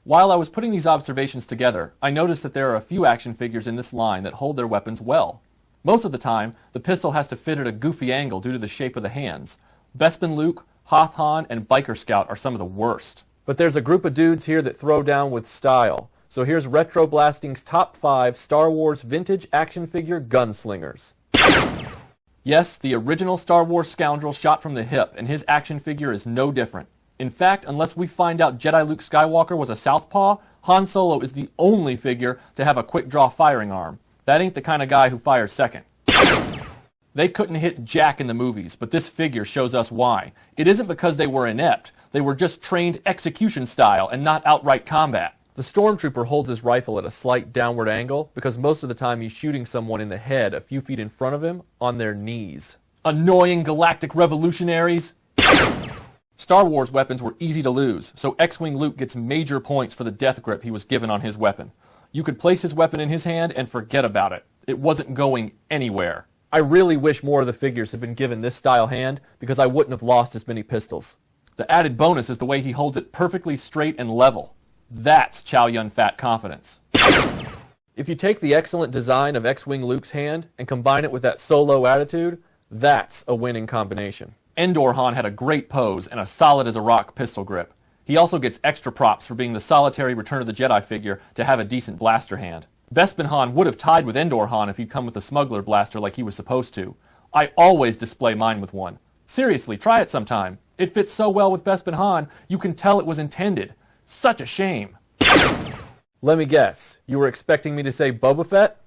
While I was putting these observations together, I noticed that there are a few action figures in this line that hold their weapons well. Most of the time, the pistol has to fit at a goofy angle due to the shape of the hands. Bespin Luke, Hoth Han, and Biker Scout are some of the worst. But there's a group of dudes here that throw down with style. So here's Retro Blasting's top 5 Star Wars vintage action figure gunslingers. Yes, the original Star Wars scoundrel shot from the hip, and his action figure is no different. In fact, unless we find out Jedi Luke Skywalker was a southpaw, Han Solo is the only figure to have a quick-draw firing arm. That ain't the kind of guy who fires second. They couldn't hit jack in the movies, but this figure shows us why. It isn't because they were inept. They were just trained execution style and not outright combat. The stormtrooper holds his rifle at a slight downward angle because most of the time he's shooting someone in the head a few feet in front of him on their knees. Annoying galactic revolutionaries! Star Wars weapons were easy to lose, so XWing Loot gets major points for the death grip he was given on his weapon. You could place his weapon in his hand and forget about it. It wasn't going anywhere. I really wish more of the figures had been given this style hand because I wouldn't have lost as many pistols. The added bonus is the way he holds it perfectly straight and level. That's Chow Yun-Fat confidence. If you take the excellent design of X-Wing Luke's hand and combine it with that Solo attitude, that's a winning combination. Endor Han had a great pose and a solid-as-a-rock pistol grip. He also gets extra props for being the solitary Return of the Jedi figure to have a decent blaster hand. Bespin Han would have tied with Endor Han if he'd come with a smuggler blaster like he was supposed to. I always display mine with one. Seriously, try it sometime. It fits so well with Bespin Han, you can tell it was intended. Such a shame. Let me guess, you were expecting me to say Boba Fett?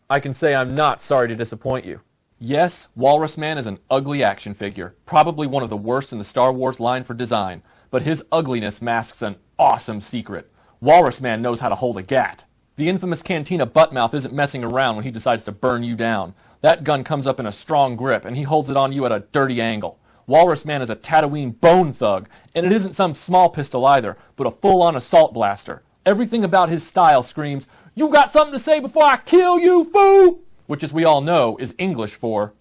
I can say I'm not sorry to disappoint you. Yes, Walrus Man is an ugly action figure, probably one of the worst in the Star Wars line for design, but his ugliness masks an awesome secret. Walrus Man knows how to hold a gat. The infamous Cantina Buttmouth isn't messing around when he decides to burn you down. That gun comes up in a strong grip, and he holds it on you at a dirty angle. Walrus Man is a Tatooine bone thug, and it isn't some small pistol either, but a full-on assault blaster. Everything about his style screams, "You got something to say before I kill you, fool?" Which, as we all know, is English for